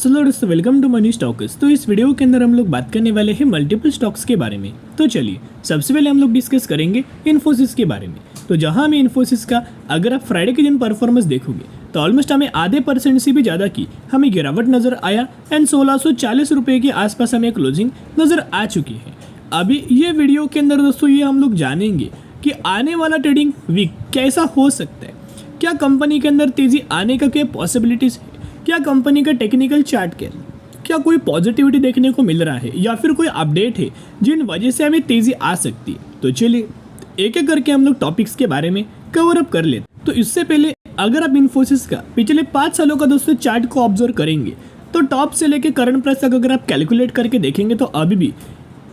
सो दोस्तों welcome to money stocks. तो इस वीडियो के अंदर हम लोग बात करने वाले हैं मल्टीपल स्टॉक्स के बारे में। तो चलिए सबसे पहले हम लोग डिस्कस करेंगे इन्फोसिस के बारे में। तो जहां हमें इन्फोसिस का अगर आप फ्राइडे के दिन परफॉर्मेंस देखोगे तो ऑलमोस्ट हमें आधे % से भी ज़्यादा की हमें गिरावट नज़र आया एंड 1640 रुपये के आसपास हमें क्लोजिंग नज़र आ चुकी है। अभी ये वीडियो के अंदर दोस्तों ये हम लोग जानेंगे कि आने वाला ट्रेडिंग वीक कैसा हो सकता है, क्या कंपनी के अंदर तेज़ी आने का क्या पॉसिबिलिटीज़ है, क्या कंपनी का टेक्निकल चार्ट क्या कोई पॉजिटिविटी देखने को मिल रहा है या फिर कोई अपडेट है जिन वजह से हमें तेज़ी आ सकती है। तो चलिए एक एक करके हम लोग टॉपिक्स के बारे में कवर अप कर लेते। तो इससे पहले अगर आप इन्फोसिस का पिछले 5 सालों का दोस्तों चार्ट को ऑब्जर्व करेंगे तो टॉप से लेकर करंट प्राइस तक अगर आप कैलकुलेट करके देखेंगे तो अभी भी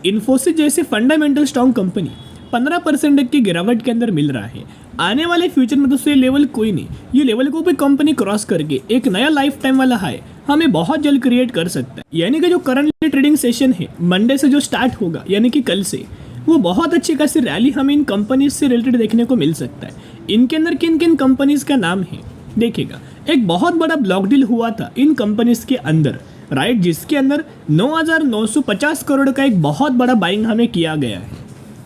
इन्फोसिस जैसे फंडामेंटल स्ट्रॉन्ग कंपनी 15% की गिरावट के अंदर मिल रहा है। आने वाले फ्यूचर में दोस्तों ये लेवल कोई नहीं, ये लेवल को भी कंपनी क्रॉस करके एक नया लाइफ टाइम वाला हाई हमें बहुत जल्द क्रिएट कर सकता है। यानी कि जो करंटली ट्रेडिंग सेशन है मंडे से जो स्टार्ट होगा यानी कि कल से, वो बहुत अच्छी खासी रैली हमें इन कंपनीज से रिलेटेड देखने को मिल सकता है। इनके अंदर किन किन कंपनीज का नाम है देखिएगा। एक बहुत बड़ा ब्लॉक डील हुआ था इन कंपनीज के अंदर, राइट, जिसके अंदर 9,950 करोड़ का एक बहुत बड़ा बाइंग हमें किया गया है।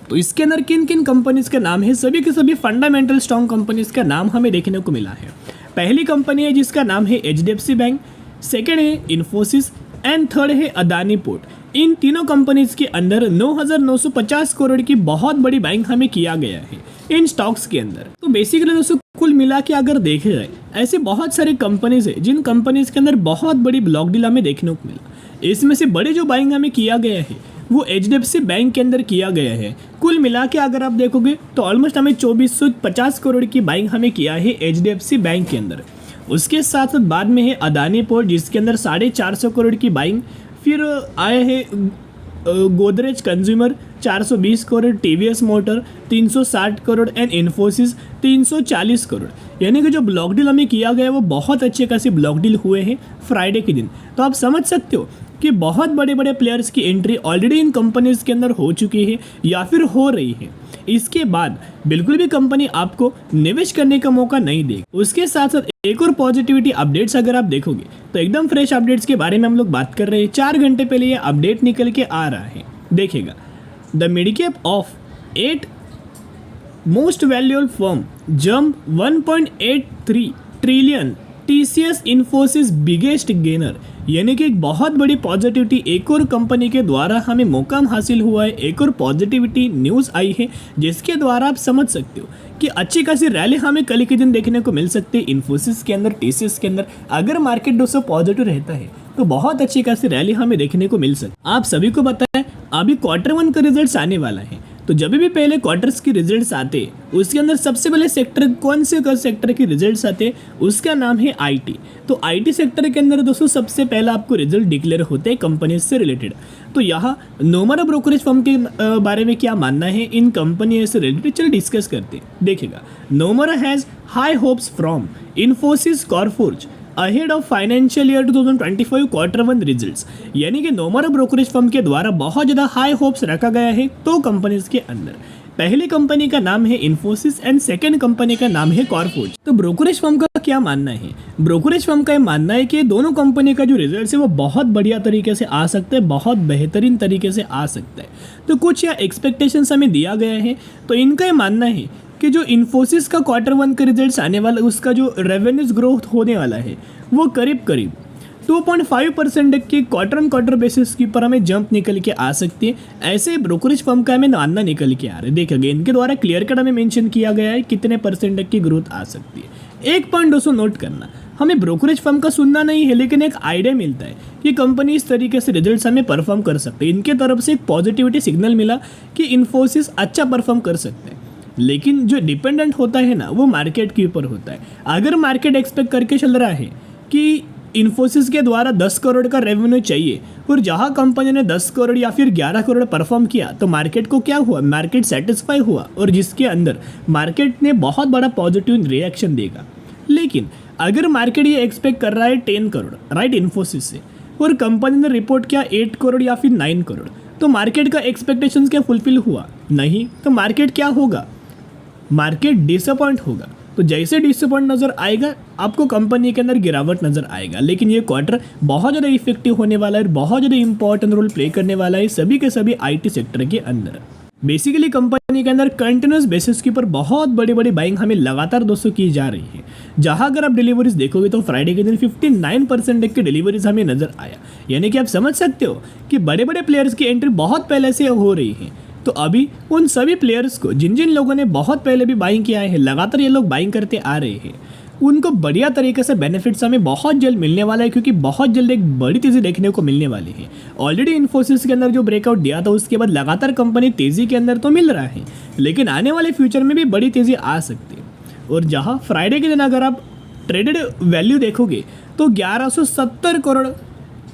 तो इसके अंदर किन किन कंपनीज का नाम है, सभी के सभी फंडामेंटल स्ट्रॉन्ग कंपनीज का नाम हमें देखने को मिला है। पहली कंपनी है जिसका नाम है HDFC बैंक, सेकेंड है इन्फोसिस एंड थर्ड है अदानी पोर्ट। इन तीनों कंपनीज के अंदर 9,950 करोड़ की बहुत बड़ी बाइंग हमें किया गया है इन स्टॉक्स के अंदर। तो बेसिकली दोस्तों कुल मिला के अगर देखे जाए ऐसे बहुत सारे कंपनीज है जिन कंपनीज के अंदर बहुत बड़ी ब्लॉक डील हमें देखने को मिला। इसमें से बड़े जो बाइंग हमें किया गया है वो HDFC बैंक के अंदर किया गया है। कुल मिला के अगर आप देखोगे तो ऑलमोस्ट हमें 2450 करोड़ की बाइंग हमें किया है HDFC बैंक के अंदर। उसके साथ साथ बाद में है अदानी पोर्ट जिसके अंदर 450 करोड़ की बाइंग, फिर आए हैं Godrej consumer 420 crore, TVS motor 360 crore and Infosys 340 crore. यानी कि जो ब्लॉक डील हमें किया गया है वो बहुत अच्छे खासी ब्लॉक डील हुए हैं फ्राइडे के दिन। तो आप समझ सकते हो कि बहुत बड़े बड़े प्लेयर्स की एंट्री ऑलरेडी इन कंपनीज के अंदर हो चुकी है या फिर हो रही है। इसके बाद बिल्कुल भी कंपनी आपको निवेश करने का मौका नहीं देगी। उसके साथ साथ एक और पॉजिटिविटी अपडेट्स अगर आप देखोगे तो एकदम फ्रेश अपडेट्स के बारे में हम लोग बात कर रहे हैं। 4 घंटे पहले ये अपडेट निकल के आ रहा है, देखिएगा। The mid cap of 8 most valuable firm jump 1.83 trillion, TCS Infosys biggest gainer. यानी कि एक बहुत बड़ी पॉजिटिविटी एक और कंपनी के द्वारा हमें मौका हासिल हुआ है, एक और पॉजिटिविटी न्यूज़ आई है जिसके द्वारा आप समझ सकते हो कि अच्छी खासी रैली हमें कल के दिन देखने को मिल सकती है इन्फोसिस के अंदर, TCS के अंदर। अगर मार्केट दोस्तों पॉजिटिव रहता है तो बहुत अच्छी खासी रैली हमें देखने को मिल सकती है। आप सभी को पता है अभी Q1 का रिजल्ट आने वाला है, तो जब भी पहले क्वार्टर्स की रिजल्ट्स आते उसके अंदर सबसे पहले सेक्टर कौन से सेक्टर के रिजल्ट्स आते उसका नाम है IT। तो IT सेक्टर के अंदर दोस्तों सबसे पहला आपको रिजल्ट डिक्लेयर होते हैं कंपनी से रिलेटेड। तो यहाँ नोमरा ब्रोकरेज फर्म के बारे में क्या मानना है इन कंपनी से रिलेटेड, चलिए डिस्कस करते हैं। देखिएगा, Nomura has high hopes from Infosys corporate ahead of financial year 2025 Q1 results. यानी कि नोमरा ब्रोकरेज फर्म के द्वारा बहुत ज़्यादा हाई होप्स रखा गया है तो कंपनीज के अंदर। पहली कंपनी का नाम है इन्फोसिस एंड सेकेंड कंपनी का नाम है कॉर्पोरेट। तो ब्रोकरेज फर्म का क्या मानना है, ब्रोकरेज फर्म का ये मानना है कि दोनों कंपनी का जो रिजल्ट है वो बहुत बढ़िया तरीके से आ सकता है, बहुत बेहतरीन तरीके से आ सकता है। तो कुछ या एक्सपेक्टेशंस हमें दिया गया है। तो इनका ये मानना है कि जो इन्फोसिस का Q1 का रिजल्ट्स आने वाला उसका जो रेवेन्यूज ग्रोथ होने वाला है वो करीब 2.5% की क्वार्टर बेसिस के ऊपर हमें जंप निकल के आ सकती है। ऐसे ब्रोकरेज फर्म का हमें मानना निकल के आ रहा है। देखिए इनके द्वारा क्लियर कट हमें मेंशन किया गया है कितने % की ग्रोथ आ सकती है। एक पॉइंट दोस्तों नोट करना, हमें ब्रोकरेज फर्म का सुनना नहीं है लेकिन एक आइडिया मिलता है कि कंपनी इस तरीके से रिजल्ट्स हमें परफॉर्म कर सकते हैं। इनके तरफ से एक पॉजिटिविटी सिग्नल मिला कि इन्फोसिस अच्छा परफॉर्म कर सकते हैं। लेकिन जो डिपेंडेंट होता है ना वो मार्केट के ऊपर होता है। अगर मार्केट एक्सपेक्ट करके चल रहा है कि इन्फोसिस के द्वारा 10 करोड़ का रेवेन्यू चाहिए और जहां कंपनी ने 10 करोड़ या फिर 11 करोड़ परफॉर्म किया तो मार्केट को क्या हुआ, मार्केट सेटिस्फाई हुआ और जिसके अंदर मार्केट ने बहुत बड़ा पॉजिटिव रिएक्शन देगा। लेकिन अगर मार्केट ये एक्सपेक्ट कर रहा है 10 करोड़ राइट इन्फोसिस से और कंपनी ने रिपोर्ट किया 8 करोड़ या फिर 9 करोड़, तो मार्केट का एक्सपेक्टेशंस क्या फुलफिल हुआ नहीं, तो मार्केट क्या होगा, मार्केट डिसअपॉइंट होगा। तो जैसे डिसअपॉइंट नज़र आएगा आपको कंपनी के अंदर गिरावट नज़र आएगा, लेकिन ये क्वार्टर बहुत ज़्यादा इफेक्टिव होने वाला है और बहुत ज़्यादा इंपॉर्टेंट रोल प्ले करने वाला है सभी के सभी IT सेक्टर के अंदर। बेसिकली कंपनी के अंदर कंटिन्यूस बेसिस के ऊपर बहुत बड़ी बड़ी बाइंग हमें लगातार दोस्तों की जा रही है, जहां अगर आप डिलीवरीज देखोगे तो फ्राइडे के दिन 59% की डिलीवरीज हमें नजर आया। यानी कि आप समझ सकते हो कि बड़े बड़े प्लेयर्स की एंट्री बहुत पहले से हो रही है। तो अभी उन सभी प्लेयर्स को जिन जिन लोगों ने बहुत पहले भी बाइंग किया है, लगातार ये लोग बाइंग करते आ रहे हैं, उनको बढ़िया तरीके से बेनिफिट्स हमें बहुत जल्द मिलने वाला है, क्योंकि बहुत जल्द एक बड़ी तेज़ी देखने को मिलने वाली है। ऑलरेडी इन्फोसिस के अंदर जो ब्रेकआउट दिया था उसके बाद लगातार कंपनी तेज़ी के अंदर तो मिल रहा है, लेकिन आने वाले फ्यूचर में भी बड़ी तेज़ी आ सकती है। और जहां फ्राइडे के दिन अगर आप ट्रेडेड वैल्यू देखोगे तो 1170 करोड़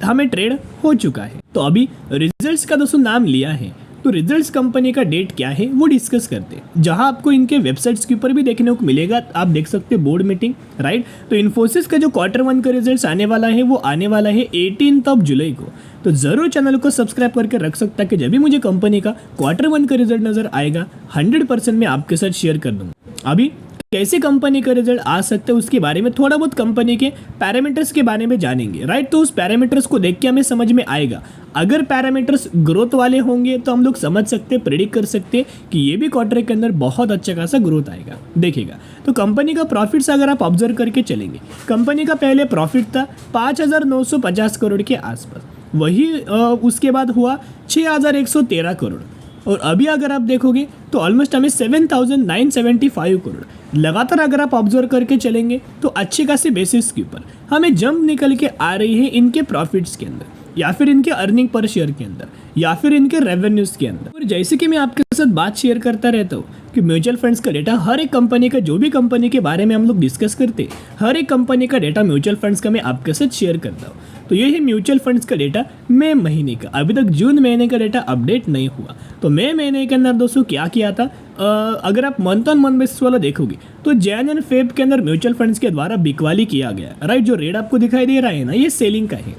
हमें ट्रेड हो चुका है। तो अभी रिजल्ट्स का दोस्तों नाम लिया है, तो रिजल्ट्स कंपनी का डेट क्या है वो डिस्कस करते हैं, जहां आपको इनके वेबसाइट्स के ऊपर भी देखने को मिलेगा। आप देख सकते हैं बोर्ड मीटिंग, राइट। तो इन्फोसिस का जो Q1 का रिजल्ट्स आने वाला है वो आने वाला है 18 जुलाई को। तो ज़रूर चैनल को सब्सक्राइब करके रख सकता है कि जब भी मुझे कंपनी का Q1 का रिजल्ट नज़र आएगा 100% मैं आपके साथ शेयर कर दूँगा। अभी कैसे कंपनी का रिजल्ट आ सकता है उसके बारे में थोड़ा बहुत कंपनी के पैरामीटर्स के बारे में जानेंगे, राइट। तो उस पैरामीटर्स को देख के हमें समझ में आएगा। अगर पैरामीटर्स ग्रोथ वाले होंगे तो हम लोग समझ सकते हैं, प्रेडिक्ट कर सकते हैं कि ये भी क्वार्टर के अंदर बहुत अच्छा खासा ग्रोथ आएगा, देखिएगा। तो कंपनी का प्रॉफिट्स अगर आप ऑब्जर्व करके चलेंगे, कंपनी का पहले प्रॉफिट था 5,950 करोड़ के आसपास, वही उसके बाद हुआ 6,113 करोड़, और अभी अगर आप देखोगे तो ऑलमोस्ट हमें 7,975 करोड़। लगातार अगर आप ऑब्जर्व करके चलेंगे तो अच्छी खासी बेसिस के ऊपर हमें जंप निकल के आ रही है इनके प्रॉफिट्स के अंदर, या फिर इनके अर्निंग पर शेयर के अंदर, या फिर इनके रेवेन्यूज़ के अंदर। और जैसे कि मैं आपके साथ बात शेयर करता रहता हूँ कि म्यूचुअल फंड्स का डेटा हर एक कंपनी का, जो भी कंपनी के बारे में हम लोग डिस्कस करते हैं, हर एक कंपनी का डेटा म्यूचुअल फंड्स का मैं आपके साथ शेयर करता हूँ। तो ये है म्यूचुअल फंड्स का डेटा मई महीने का। अभी तक जून महीने का डेटा अपडेट नहीं हुआ। तो मई महीने के अंदर दोस्तों क्या किया था, अगर आप मंथ ऑन मंथ बेसिस वाला देखोगे तो जैन एंड फेब के अंदर म्यूचुअल फंड्स के द्वारा बिकवाली किया गया, राइट। जो रेट आपको दिखाई दे रहा है ना, ये सेलिंग का है।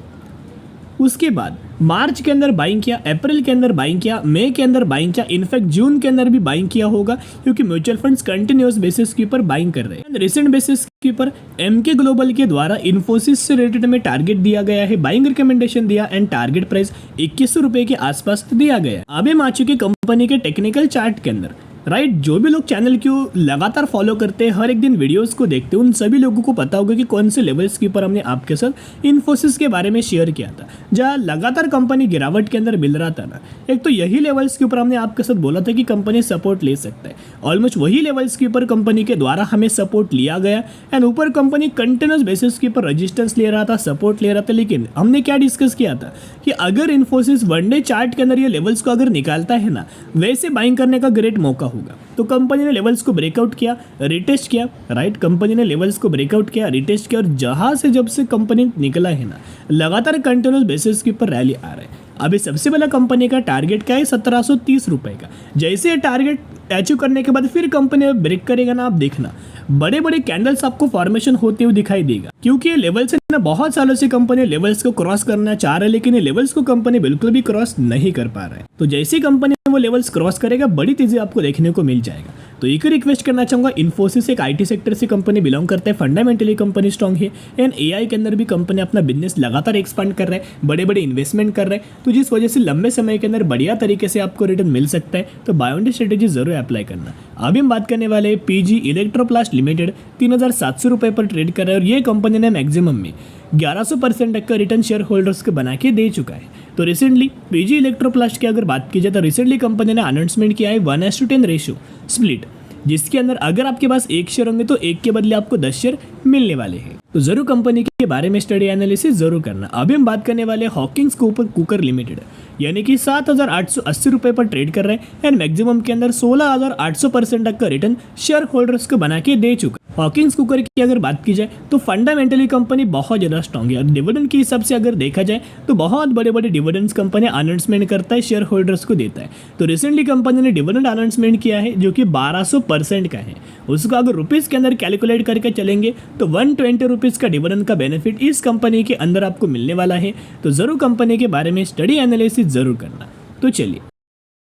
उसके बाद मार्च के अंदर बाइंग किया, अप्रैल के अंदर बाइंग किया, मई के अंदर बाइंग किया, इनफैक्ट जून के अंदर भी बाइंग किया होगा, क्योंकि म्यूचुअल फंड्स कंटिन्यूअस बेसिस के ऊपर बाइंग कर रहे हैं। रिसेंट बेसिस के ऊपर एमके ग्लोबल के द्वारा इन्फोसिस से रिलेटेड में टारगेट दिया गया है, बाइंग रिकमेंडेशन दिया एंड टारगेट प्राइस 2100 रुपये के आसपास दिया गया। अभी आ चुके कंपनी के टेक्निकल चार्ट के अंदर, राइट। जो भी लोग चैनल को लगातार फॉलो करते हैं, हर एक दिन वीडियोस को देखते हैं, उन सभी लोगों को पता होगा कि कौन से लेवल्स के ऊपर हमने आपके साथ इन्फोसिस के बारे में शेयर किया था, जहाँ लगातार कंपनी गिरावट के अंदर मिल रहा था ना। एक तो यही लेवल्स के ऊपर हमने आपके साथ बोला था कि कंपनी सपोर्ट ले सकता है, ऑलमोस्ट वही लेवल्स के ऊपर कंपनी के द्वारा हमें सपोर्ट लिया गया एंड ऊपर कंपनी कंटिन्यूस बेसिस के ऊपर रजिस्टेंस ले रहा था, सपोर्ट ले रहा था। लेकिन हमने क्या डिस्कस किया था कि अगर इन्फोसिस वनडे चार्ट के अंदर ये लेवल्स को अगर निकालता है ना, वैसे बाइंग करने का ग्रेट मौका होगा। तो कंपनी ने लेवल्स को ब्रेकआउट किया, रिटेस्ट किया, राइट। कंपनी ने लेवल्स को ब्रेकआउट किया, रिटेस्ट किया, और जहां से जब से कंपनी निकला है ना, लगातार कंटिन्यूस बेसिस के ऊपर रैली आ रहा है। अभी सबसे पहला कंपनी का टारगेट क्या है, 1730 रुपये का। जैसे टारगेट अचीव करने के बाद फिर कंपनी ब्रेक करेगा ना, आप देखना बड़े बड़े कैंडल्स आपको फॉर्मेशन होते हुए दिखाई देगा, क्योंकि ये लेवल्स है ना, बहुत सालों से कंपनी लेवल्स को क्रॉस करना चाह रहा है, लेकिन ये लेवल्स को कंपनी बिल्कुल भी क्रॉस नहीं कर पा रहा है। तो जैसे कंपनी वो लेवल्स क्रॉस करेगा, बड़ी तेजी आपको देखने को मिल जाएगा। तो एक रिक्वेस्ट करना चाहूंगा, इन्फोसिस एक IT सेक्टर से कंपनी बिलोंग करता है, फंडामेंटली कंपनी स्ट्रॉन्ग है एंड AI के अंदर भी कंपनी अपना बिजनेस लगातार एक्सपांड कर रहा है, बड़े बड़े इन्वेस्टमेंट कर रहा है, तो जिस वजह से लंबे समय के अंदर बढ़िया तरीके से आपको रिटर्न मिल सकता है। तो बाय ऑन डी स्ट्रेटेजी जरूर अप्लाई करना। अभी हम बात करने वाले PG इलेक्ट्रोप्लास्ट लिमिटेड 3,700 रुपये पर ट्रेड कर रहा है, और ये कंपनी ने मैक्सिमम में 1100% तक का रिटर्न शेयर होल्डर्स को बना के दे चुका है। तो रिसेंटली PG इलेक्ट्रोप्लास्ट की अगर बात की जाए तो रिसेंटली कंपनी ने अनाउंसमेंट किया है 1:10 रेशियो स्प्लिट, जिसके अंदर अगर आपके पास 1 शेयर होंगे तो 1 के बदले आपको 10 शेयर मिलने वाले हैं। तो जरूर कंपनी के बारे में स्टडी एनालिसिस जरूर करना। अभी हम बात करने वाले हॉकिंस कुकर लिमिटेड, यानी कि 7,880 रुपये पर ट्रेड कर रहे हैं एंड मैक्सिमम के अंदर 16,800% तक का रिटर्न शेयर होल्डर्स को बना के दे चुका। हॉकिंस कुकर की अगर बात की जाए तो फंडामेंटली कंपनी बहुत ज़्यादा स्ट्रॉन्ग है, और डिविडेंड के हिसाब से अगर देखा जाए तो बहुत बड़े बड़े डिविडेंड्स कंपनी अनाउंसमेंट करता है, शेयर होल्डर्स को देता है। तो रिसेंटली कंपनी ने डिविडेंड अनाउंसमेंट किया है जो कि 1200% का है। उसको अगर रुपीज़ के अंदर कैलकुलेट करके चलेंगे तो 120 रुपीज़ का डिविडेंड का बेनिफिट इस कंपनी के अंदर आपको मिलने वाला है। तो ज़रूर कंपनी के बारे में स्टडी एनालिसिस ज़रूर करना। तो चलिए